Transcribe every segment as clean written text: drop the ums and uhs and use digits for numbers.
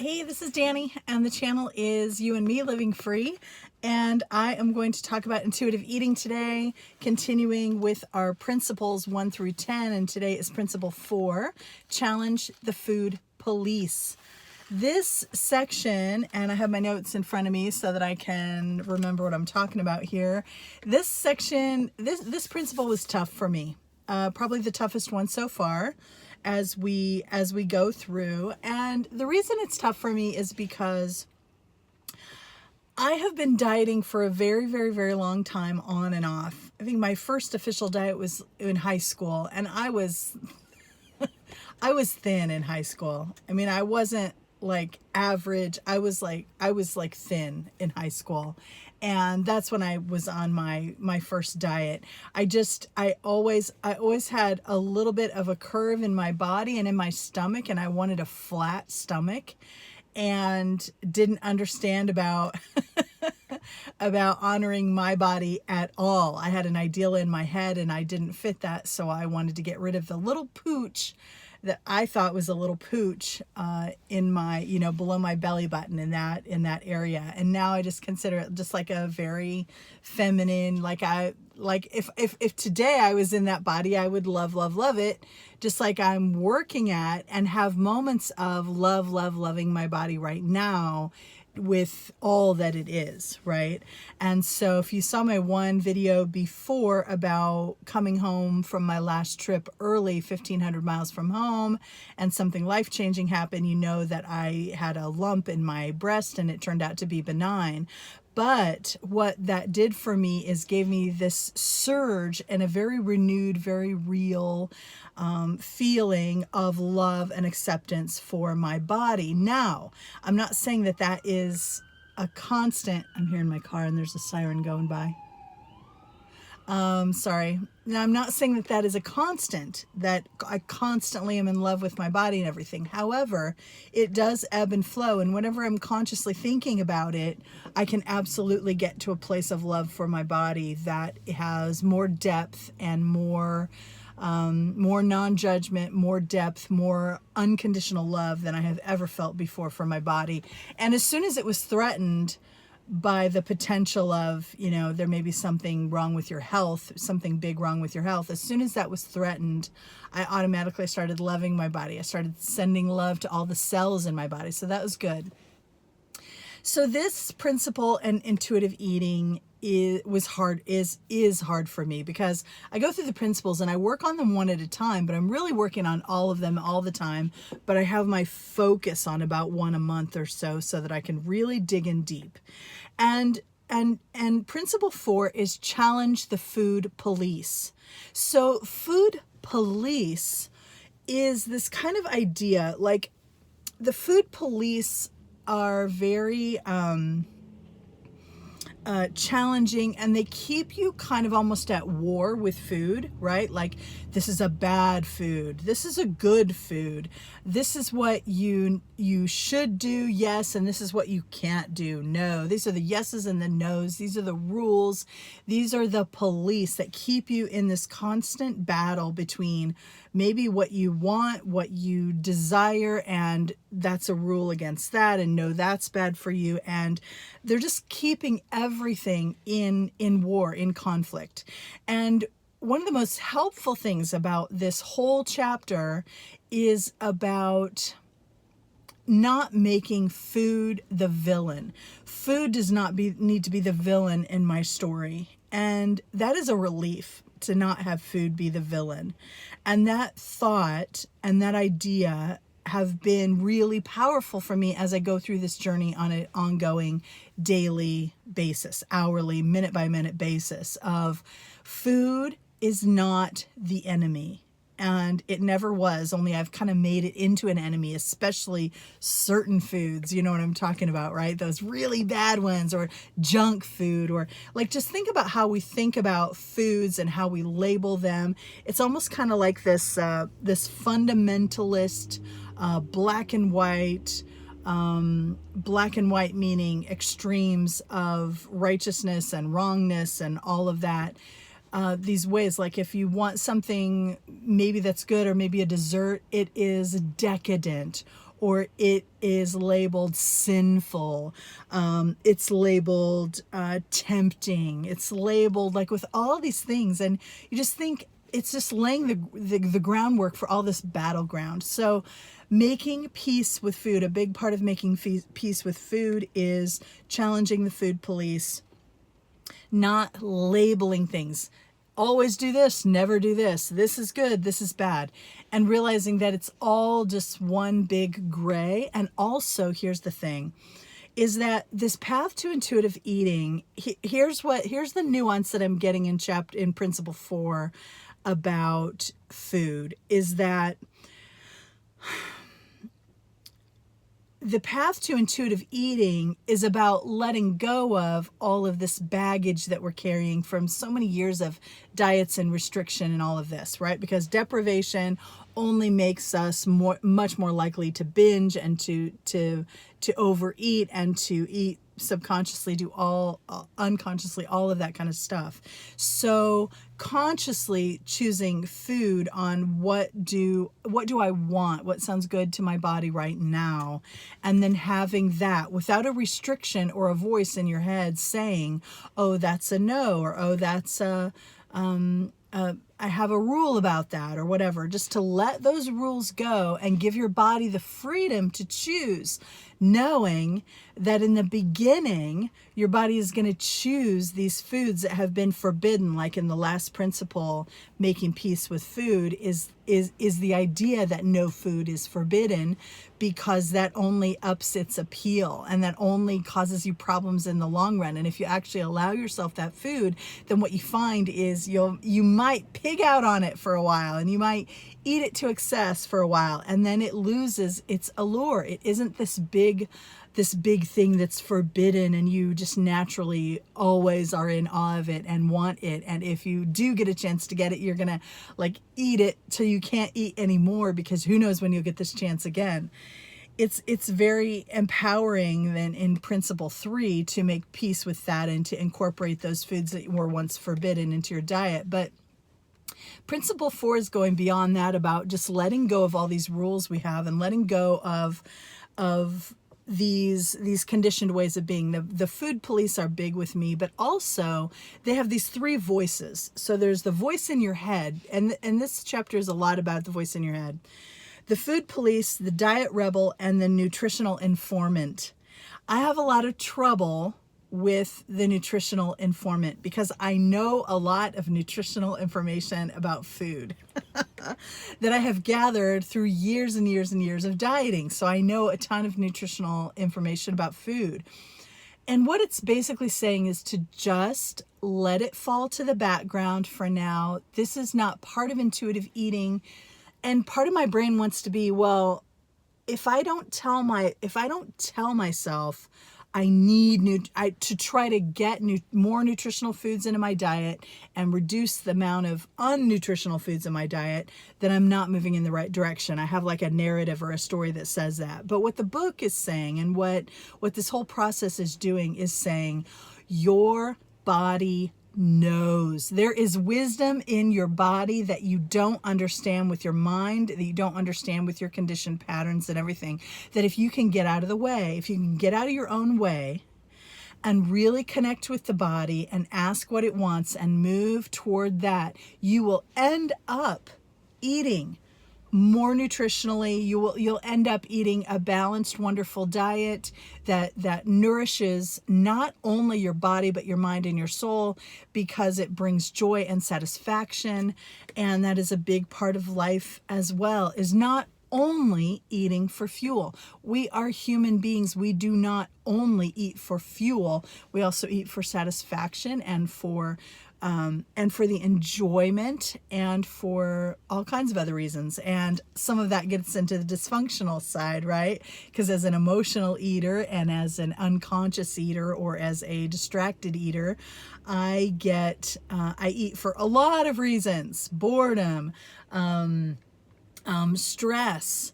Hey, this is Dani, and the channel is You and Me Living Free, and I am going to talk about intuitive eating today, continuing with our principles 1 through 10, and today is principle 4, challenge the food police. This section, and I have my notes in front of me so that I can remember what I'm talking about here. This section, this principle was tough for me, probably the toughest one so far as we go through. And the reason it's tough for me is because I have been dieting for a very, very, very long time, on and off. I think my first official diet was in high school, and I was thin in high school. I mean, I wasn't like average. I was like thin in high school. And that's when I was on my first diet. I always had a little bit of a curve in my body and in my stomach, and I wanted a flat stomach, and didn't understand about about honoring my body at all. I had an ideal in my head and I didn't fit that, so I wanted to get rid of the little pooch that I thought was a little pooch in my, below my belly button, in that area. And now I just consider it just like a very feminine, if today I was in that body, I would love it, just like I'm working at and have moments of loving my body right now with all that it is, right? And so if you saw my one video before about coming home from my last trip early, 1,500 miles from home, and something life-changing happened, you know that I had a lump in my breast and it turned out to be benign. But what that did for me is gave me this surge and a very renewed, very real feeling of love and acceptance for my body. Now, I'm not saying that that is a constant. I'm hearing my car and there's a siren going by. Sorry. Now, I'm not saying that that is a constant, that I constantly am in love with my body and everything. However, it does ebb and flow. And whenever I'm consciously thinking about it, I can absolutely get to a place of love for my body that has more depth and more non-judgment, more depth, more unconditional love than I have ever felt before for my body. And as soon as it was threatened by the potential of, there may be something wrong with your health, something big wrong with your health, as soon as that was threatened, I automatically started loving my body. I started sending love to all the cells in my body. So that was good. So this principle and intuitive eating is hard for me, because I go through the principles and I work on them one at a time, but I'm really working on all of them all the time. But I have my focus on about one a month or so that I can really dig in deep. And principle 4 is challenge the food police. So food police is this kind of idea, like the food police are very challenging, and they keep you kind of almost at war with food, right? Like, this is a bad food, this is a good food, this is what you should do, yes, and this is what you can't do, no. These are the yeses and the nos. These are the rules. These are the police that keep you in this constant battle between maybe what you want, what you desire, and that's a rule against that, and no, that's bad for you. And they're just keeping everything in war, in conflict. And one of the most helpful things about this whole chapter is about not making food the villain. Food does not need to be the villain in my story. And that is a relief, to not have food be the villain. And that thought and that idea have been really powerful for me as I go through this journey on an ongoing daily basis, hourly, minute by minute basis of food is not the enemy. And it never was, only I've kind of made it into an enemy, especially certain foods. You know what I'm talking about, right? Those really bad ones, or junk food, or like, just think about how we think about foods and how we label them. It's almost kind of like this fundamentalist, black and white meaning extremes of righteousness and wrongness and all of that. these ways. Like if you want something maybe that's good, or maybe a dessert, it is decadent, or it is labeled sinful, it's labeled tempting, it's labeled like with all these things, and you just think it's just laying the groundwork for all this battleground. So making peace with food, a big part of making peace with food is challenging the food police, not labeling things. Always do this, never do this. This is good, this is bad. And realizing that it's all just one big gray. And also, here's the thing, is that this path to intuitive eating, here's the nuance that I'm getting in principle 4 about food, is that the path to intuitive eating is about letting go of all of this baggage that we're carrying from so many years of diets and restriction and all of this, right? Because deprivation only makes us much more likely to binge and to overeat and to eat subconsciously, do unconsciously, all of that kind of stuff. So consciously choosing food on what do I want, what sounds good to my body right now, and then having that without a restriction or a voice in your head saying, oh, that's a no, or oh, that's I have a rule about that, or whatever. Just to let those rules go and give your body the freedom to choose, knowing that in the beginning, your body is going to choose these foods that have been forbidden. Like in the last principle, making peace with food is the idea that no food is forbidden, because that only ups its appeal and that only causes you problems in the long run. And if you actually allow yourself that food, then what you find is you might pig out on it for a while, and you might eat it to excess for a while, and then it loses its allure. It isn't this big thing that's forbidden, and you just naturally always are in awe of it and want it. And if you do get a chance to get it, you're gonna like eat it till you can't eat anymore, because who knows when you'll get this chance again. It's very empowering then in principle 3 to make peace with that and to incorporate those foods that were once forbidden into your diet. But principle 4 is going beyond that, about just letting go of all these rules we have and letting go of these conditioned ways of being. The food police are big with me, but also they have these 3 voices. So there's the voice in your head, and this chapter is a lot about the voice in your head. The food police, the diet rebel, and the nutritional informant. I have a lot of trouble with the nutritional informant because I know a lot of nutritional information about food that I have gathered through years and years and years of dieting. So I know a ton of nutritional information about food. And what it's basically saying is to just let it fall to the background for now. This is not part of intuitive eating. And part of my brain wants to be, well, if I don't tell myself I need to try to get more nutritional foods into my diet and reduce the amount of unnutritional foods in my diet, then I'm not moving in the right direction. I have like a narrative or a story that says that. But what the book is saying, and what this whole process is doing, is saying your body knows. There is wisdom in your body that you don't understand with your mind, that you don't understand with your conditioned patterns and everything. That if you can get out of the way, if you can get out of your own way and really connect with the body and ask what it wants and move toward that, you will end up eating more nutritionally. You'll end up eating a balanced, wonderful diet that nourishes not only your body but your mind and your soul, because it brings joy and satisfaction. And that is a big part of life as well, is not only eating for fuel. We are human beings. We do not only eat for fuel. We also eat for satisfaction and for the enjoyment and for all kinds of other reasons. And some of that gets into the dysfunctional side, right? Because as an emotional eater and as an unconscious eater or as a distracted eater, I eat for a lot of reasons: boredom, stress,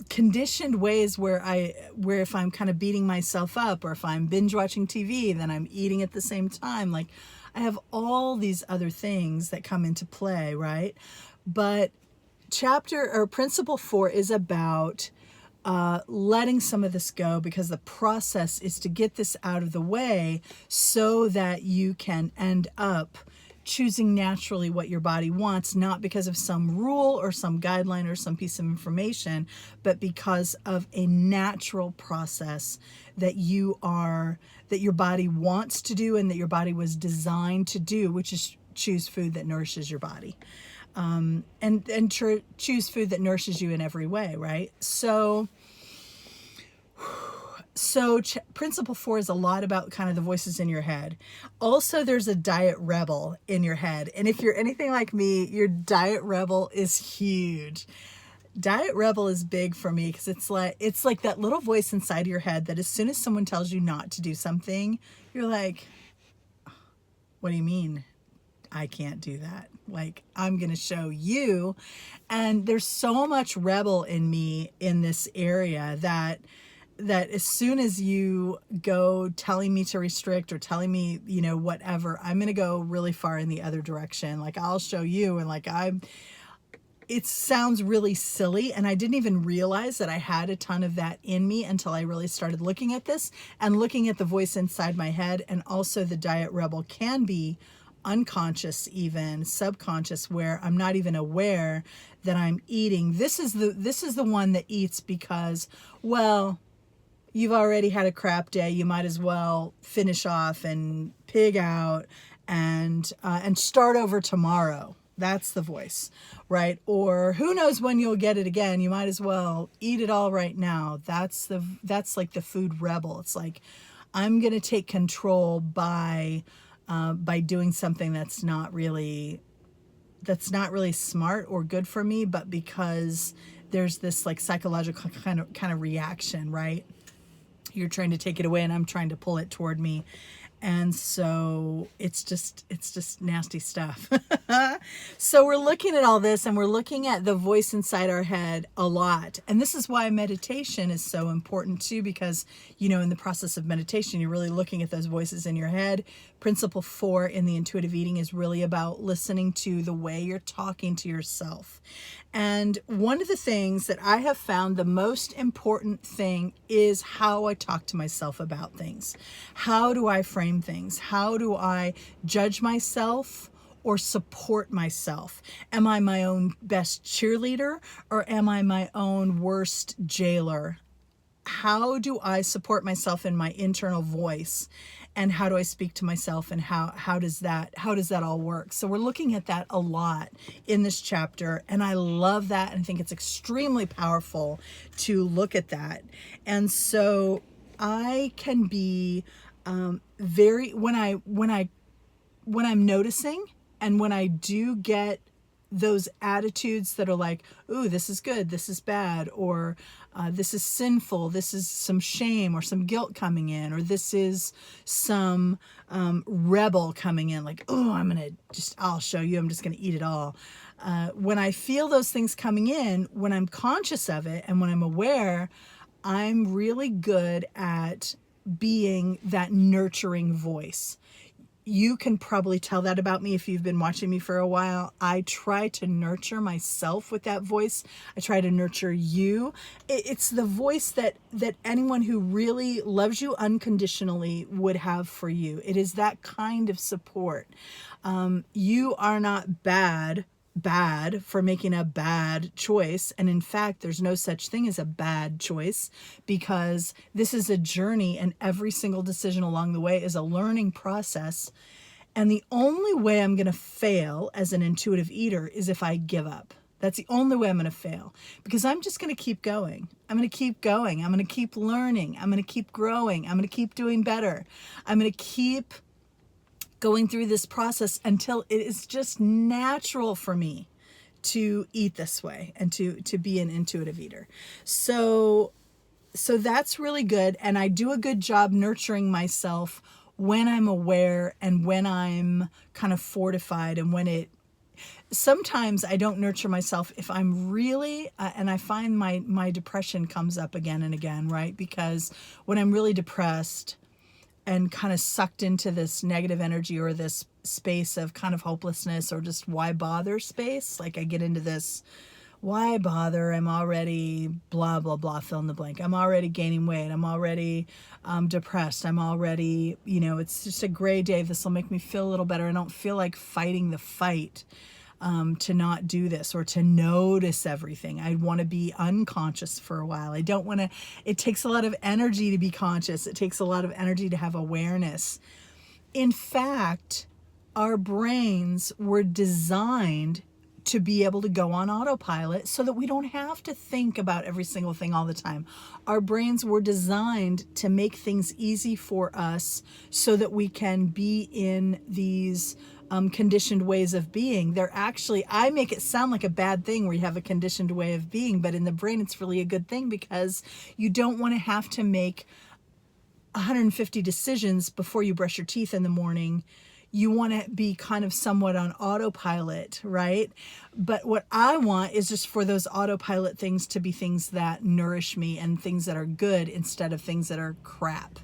conditioned ways where if I'm kind of beating myself up, or if I'm binge watching TV, then I'm eating at the same time. Like, I have all these other things that come into play, right? But principle 4 is about letting some of this go, because the process is to get this out of the way so that you can end up choosing naturally what your body wants, not because of some rule or some guideline or some piece of information, but because of a natural process that your body wants to do and that your body was designed to do, which is choose food that nourishes your body. And choose food that nourishes you in every way, right? So principle 4 is a lot about kind of the voices in your head. Also, there's a diet rebel in your head. And if you're anything like me, your diet rebel is huge. Diet rebel is big for me because it's like that little voice inside your head that as soon as someone tells you not to do something, you're like, what do you mean? I can't do that. Like, I'm going to show you. And there's so much rebel in me in this area that as soon as you go telling me to restrict or telling me, whatever, I'm going to go really far in the other direction. Like, I'll show you. And it sounds really silly. And I didn't even realize that I had a ton of that in me until I really started looking at this and looking at the voice inside my head. And also the diet rebel can be unconscious, even subconscious, where I'm not even aware that I'm eating. This is the one that eats because, well, you've already had a crap day. You might as well finish off and pig out and start over tomorrow. That's the voice, right? Or who knows when you'll get it again. You might as well eat it all right now. That's like the food rebel. It's like, I'm going to take control by doing something that's not really smart or good for me, but because there's this like psychological kind of reaction, right? You're trying to take it away and I'm trying to pull it toward me. And so it's just nasty stuff. So we're looking at all this and we're looking at the voice inside our head a lot. And this is why meditation is so important too, because, in the process of meditation, you're really looking at those voices in your head. Principle 4 in the intuitive eating is really about listening to the way you're talking to yourself. And one of the things that I have found the most important thing is how I talk to myself about things. How do I frame things? How do I judge myself or support myself? Am I my own best cheerleader or am I my own worst jailer? How do I support myself in my internal voice? And how do I speak to myself, and how does that all work? So we're looking at that a lot in this chapter, and I love that, and I think it's extremely powerful to look at that. And so I can be very when I'm noticing, and when I do get those attitudes that are like, ooh, this is good, this is bad, or this is sinful, this is some shame or some guilt coming in, or this is some rebel coming in, like, oh, I'll show you, I'm just going to eat it all. When I feel those things coming in, when I'm conscious of it and when I'm aware, I'm really good at being that nurturing voice. You can probably tell that about me if you've been watching me for a while. I try to nurture myself with that voice. I try to nurture you. It's the voice that anyone who really loves you unconditionally would have for you. It is that kind of support. You are not bad for making a bad choice. And in fact, there's no such thing as a bad choice, because this is a journey and every single decision along the way is a learning process. And the only way I'm going to fail as an intuitive eater is if I give up. That's the only way I'm going to fail, because I'm just going to keep going. I'm going to keep going. I'm going to keep learning. I'm going to keep growing. I'm going to keep doing better. I'm going to keep going through this process until it is just natural for me to eat this way and to be an intuitive eater. So that's really good. And I do a good job nurturing myself when I'm aware and when I'm kind of fortified, and sometimes I don't nurture myself if I'm really, and I find my depression comes up again and again, right? Because when I'm really depressed and kind of sucked into this negative energy or this space of kind of hopelessness or just why bother space, like I get into this, why bother? I'm already blah, blah, blah, fill in the blank. I'm already gaining weight. I'm already depressed. I'm already, it's just a gray day. This will make me feel a little better. I don't feel like fighting the fight to not do this or to notice everything. I want to be unconscious for a while. I don't want to, it takes a lot of energy to be conscious. It takes a lot of energy to have awareness. In fact, our brains were designed to be able to go on autopilot so that we don't have to think about every single thing all the time. Our brains were designed to make things easy for us so that we can be in these conditioned ways of being. They're actually, I make it sound like a bad thing where you have a conditioned way of being, but in the brain it's really a good thing because you don't want to have to make 150 decisions before you brush your teeth in the morning. You want to be kind of somewhat on autopilot, right? But what I want is just for those autopilot things to be things that nourish me and things that are good instead of things that are crap.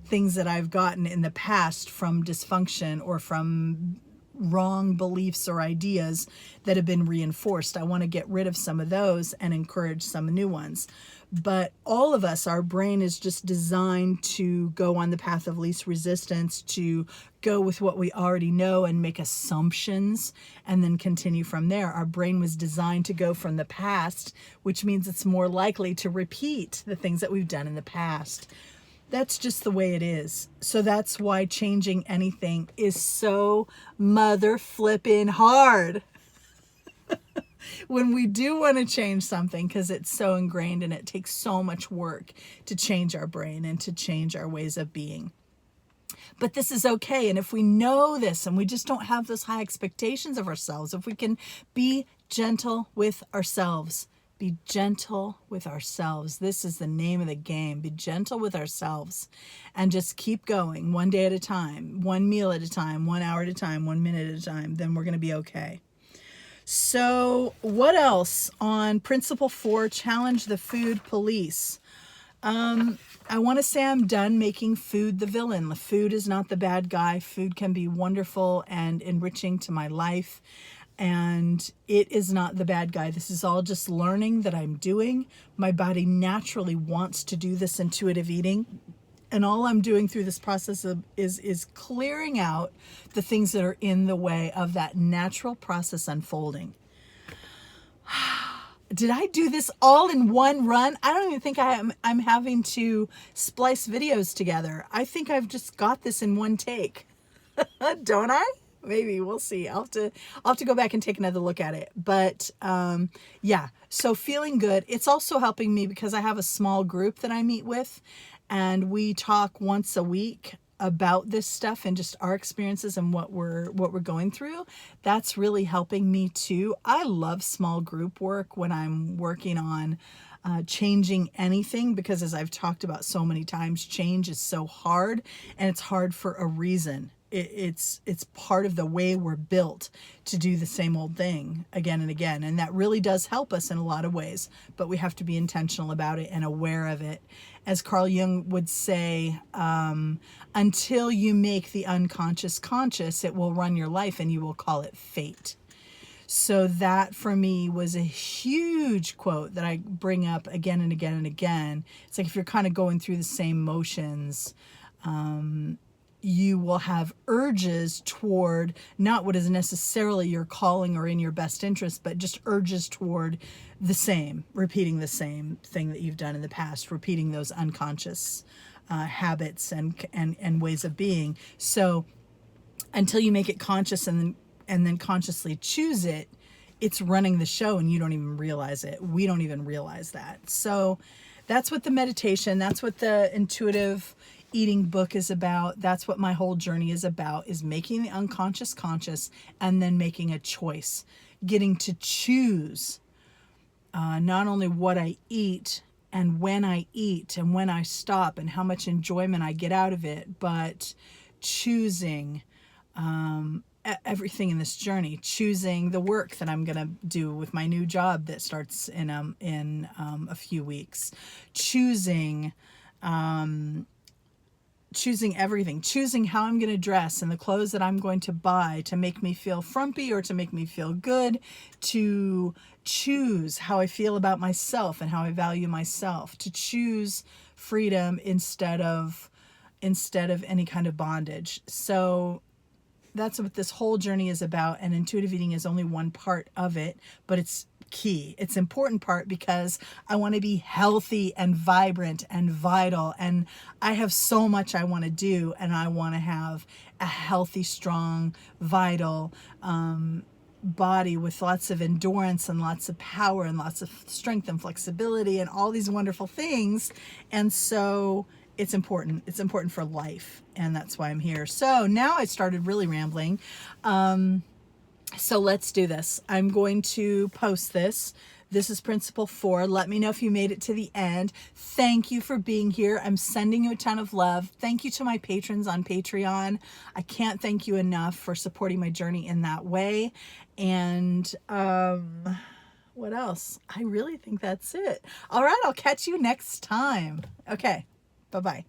Things that I've gotten in the past from dysfunction or from wrong beliefs or ideas that have been reinforced. I want to get rid of some of those and encourage some new ones. But all of us, our brain is just designed to go on the path of least resistance, to go with what we already know and make assumptions and then continue from there. Our brain was designed to go from the past, which means it's more likely to repeat the things that we've done in the past. That's just the way it is. So that's why changing anything is so mother flippin' hard. When we do want to change something, because it's so ingrained and it takes so much work to change our brain and to change our ways of being. But this is okay. And if we know this and we just don't have those high expectations of ourselves, if we can be gentle with ourselves, be gentle with ourselves. This is the name of the game. Be gentle with ourselves and just keep going one day at a time, one meal at a time, 1 hour at a time, 1 minute at a time. Then we're going to be okay. So what else on principle 4, challenge the food police? I want to say I'm done making food the villain. The food is not the bad guy. Food can be wonderful and enriching to my life. And it is not the bad guy. This is all just learning that I'm doing. My body naturally wants to do this intuitive eating. And all I'm doing through this process is clearing out the things that are in the way of that natural process unfolding. Did I do this all in one run? I don't even think I'm having to splice videos together. I think I've just got this in one take. Don't I? Maybe, we'll see. I'll have to go back and take another look at it. But yeah, so feeling good. It's also helping me because I have a small group that I meet with, and we talk once a week about this stuff and just our experiences and what we're going through. That's really helping me too. I love small group work when I'm working on changing anything, because as I've talked about so many times, change is so hard, and it's hard for a reason. It's part of the way we're built to do the same old thing again and again. And that really does help us in a lot of ways, but we have to be intentional about it and aware of it. As Carl Jung would say, until you make the unconscious conscious, it will run your life and you will call it fate. So that for me was a huge quote that I bring up again and again and again. It's like if you're kind of going through the same motions, you will have urges toward not what is necessarily your calling or in your best interest, but just urges toward the same, repeating the same thing that you've done in the past, repeating those unconscious habits and ways of being. So until you make it conscious and then consciously choose it, it's running the show and you don't even realize it. We don't even realize that. So that's what the meditation, that's what the intuitive eating book is about. That's what my whole journey is about, is making the unconscious conscious and then making a choice, getting to choose not only what I eat and when I eat and when I stop and how much enjoyment I get out of it, but choosing everything in this journey, choosing the work that I'm going to do with my new job that starts in a few weeks, choosing choosing everything, choosing how I'm going to dress and the clothes that I'm going to buy to make me feel frumpy or to make me feel good, to choose how I feel about myself and how I value myself, to choose freedom instead of any kind of bondage. So that's what this whole journey is about, and intuitive eating is only one part of it, but it's key. It's important part because I want to be healthy and vibrant and vital, and I have so much I want to do, and I want to have a healthy, strong, vital body with lots of endurance and lots of power and lots of strength and flexibility and all these wonderful things. And so it's important. It's important for life, and that's why I'm here. So now I started really rambling. So let's do this. I'm going to post this. This is principle 4. Let me know if you made it to the end. Thank you for being here. I'm sending you a ton of love. Thank you to my patrons on Patreon. I can't thank you enough for supporting my journey in that way. And what else? I really think that's it. All right, I'll catch you next time. Okay, bye-bye.